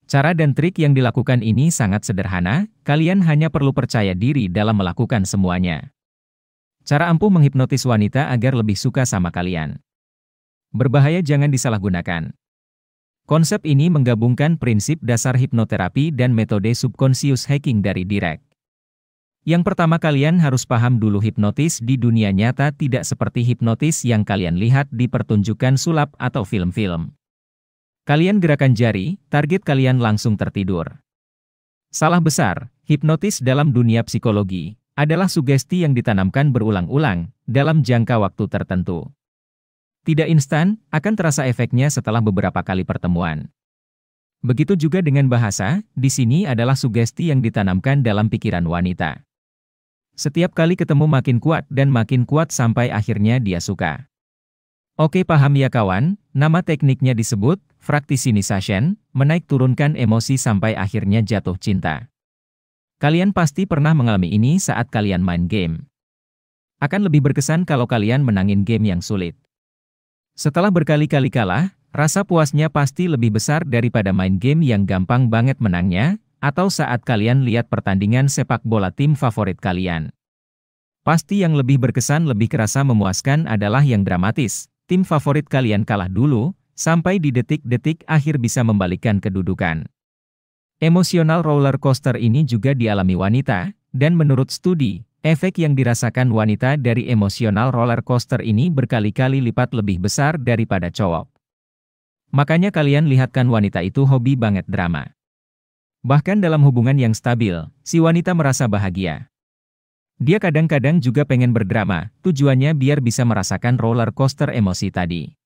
Cara dan trik yang dilakukan ini sangat sederhana, kalian hanya perlu percaya diri dalam melakukan semuanya. Cara ampuh menghipnotis wanita agar lebih suka sama kalian. Berbahaya, jangan disalahgunakan. Konsep ini menggabungkan prinsip dasar hipnoterapi dan metode subconscious hacking dari Dirac. Yang pertama, kalian harus paham dulu hipnotis di dunia nyata tidak seperti hipnotis yang kalian lihat di pertunjukan sulap atau film-film. Kalian gerakan jari, target kalian langsung tertidur. Salah besar, hipnotis dalam dunia psikologi adalah sugesti yang ditanamkan berulang-ulang dalam jangka waktu tertentu. Tidak instan, akan terasa efeknya setelah beberapa kali pertemuan. Begitu juga dengan bahasa, di sini adalah sugesti yang ditanamkan dalam pikiran wanita. Setiap kali ketemu makin kuat sampai akhirnya dia suka. Oke, paham ya kawan? Nama tekniknya disebut fractionization, menaik turunkan emosi sampai akhirnya jatuh cinta. Kalian pasti pernah mengalami ini saat kalian main game. Akan lebih berkesan kalau kalian menangin game yang sulit. Setelah berkali-kali kalah, rasa puasnya pasti lebih besar daripada main game yang gampang banget menangnya, atau saat kalian lihat pertandingan sepak bola tim favorit kalian. Pasti yang lebih berkesan, lebih kerasa memuaskan adalah yang dramatis. Tim favorit kalian kalah dulu, sampai di detik-detik akhir bisa membalikkan kedudukan. Emosional roller coaster ini juga dialami wanita, dan menurut studi, efek yang dirasakan wanita dari emosional roller coaster ini berkali-kali lipat lebih besar daripada cowok. Makanya kalian lihatkan wanita itu hobi banget drama. Bahkan dalam hubungan yang stabil, si wanita merasa bahagia. Dia kadang-kadang juga pengen berdrama, tujuannya biar bisa merasakan roller coaster emosi tadi.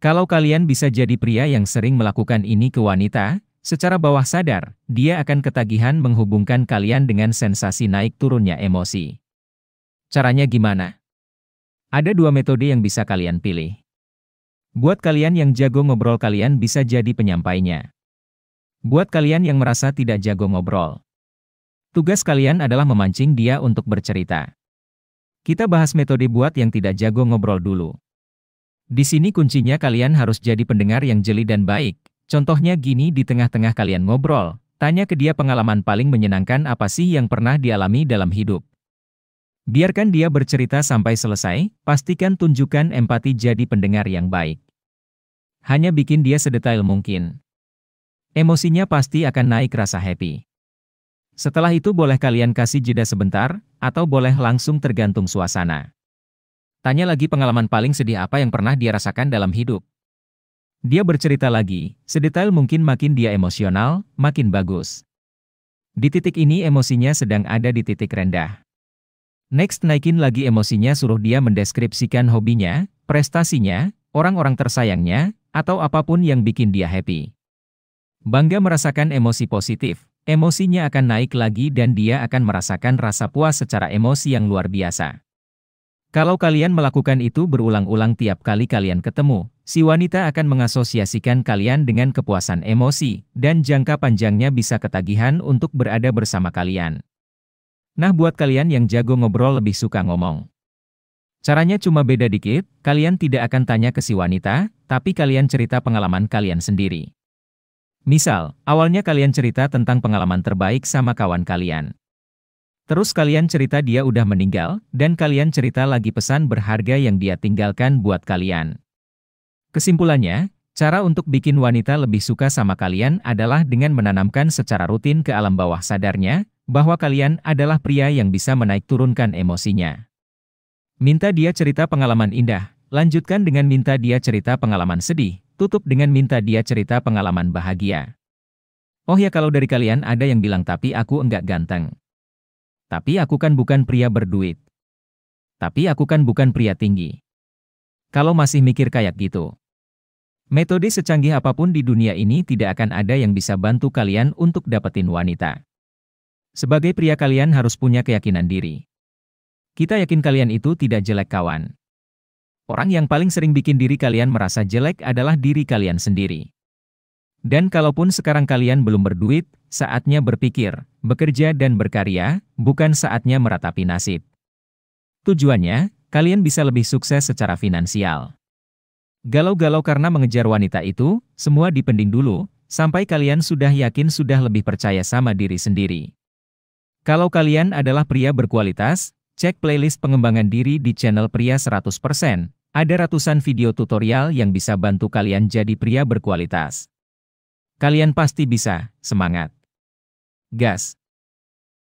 Kalau kalian bisa jadi pria yang sering melakukan ini ke wanita, secara bawah sadar, dia akan ketagihan menghubungkan kalian dengan sensasi naik turunnya emosi. Caranya gimana? Ada dua metode yang bisa kalian pilih. Buat kalian yang jago ngobrol, kalian bisa jadi penyampainya. Buat kalian yang merasa tidak jago ngobrol, tugas kalian adalah memancing dia untuk bercerita. Kita bahas metode buat yang tidak jago ngobrol dulu. Di sini kuncinya kalian harus jadi pendengar yang jeli dan baik. Contohnya gini, di tengah-tengah kalian ngobrol, tanya ke dia pengalaman paling menyenangkan apa sih yang pernah dialami dalam hidup. Biarkan dia bercerita sampai selesai, pastikan tunjukkan empati, jadi pendengar yang baik. Hanya bikin dia sedetail mungkin. Emosinya pasti akan naik rasa happy. Setelah itu boleh kalian kasih jeda sebentar, atau boleh langsung tergantung suasana. Tanya lagi pengalaman paling sedih apa yang pernah dia rasakan dalam hidup. Dia bercerita lagi, sedetail mungkin, makin dia emosional, makin bagus. Di titik ini emosinya sedang ada di titik rendah. Next, naikin lagi emosinya, suruh dia mendeskripsikan hobinya, prestasinya, orang-orang tersayangnya, atau apapun yang bikin dia happy. Bangga merasakan emosi positif. Emosinya akan naik lagi dan dia akan merasakan rasa puas secara emosi yang luar biasa. Kalau kalian melakukan itu berulang-ulang tiap kali kalian ketemu, si wanita akan mengasosiasikan kalian dengan kepuasan emosi, dan jangka panjangnya bisa ketagihan untuk berada bersama kalian. Nah, buat kalian yang jago ngobrol, lebih suka ngomong. Caranya cuma beda dikit, kalian tidak akan tanya ke si wanita, tapi kalian cerita pengalaman kalian sendiri. Misal, awalnya kalian cerita tentang pengalaman terbaik sama kawan kalian. Terus kalian cerita dia udah meninggal, dan kalian cerita lagi pesan berharga yang dia tinggalkan buat kalian. Kesimpulannya, cara untuk bikin wanita lebih suka sama kalian adalah dengan menanamkan secara rutin ke alam bawah sadarnya, bahwa kalian adalah pria yang bisa menaik turunkan emosinya. Minta dia cerita pengalaman indah, lanjutkan dengan minta dia cerita pengalaman sedih, tutup dengan minta dia cerita pengalaman bahagia. Oh ya, kalau dari kalian ada yang bilang tapi aku enggak ganteng. Tapi aku kan bukan pria berduit. Tapi aku kan bukan pria tinggi. Kalau masih mikir kayak gitu, metode secanggih apapun di dunia ini tidak akan ada yang bisa bantu kalian untuk dapetin wanita. Sebagai pria kalian harus punya keyakinan diri. Kita yakin kalian itu tidak jelek, kawan. Orang yang paling sering bikin diri kalian merasa jelek adalah diri kalian sendiri. Dan kalaupun sekarang kalian belum berduit, saatnya berpikir, bekerja dan berkarya, bukan saatnya meratapi nasib. Tujuannya, kalian bisa lebih sukses secara finansial. Galau-galau karena mengejar wanita itu, semua dipending dulu, Sampai kalian sudah yakin sudah lebih percaya sama diri sendiri. Kalau kalian adalah pria berkualitas, cek playlist pengembangan diri di channel Pria 100%. Ada ratusan video tutorial yang bisa bantu kalian jadi pria berkualitas. Kalian pasti bisa, semangat. Gas!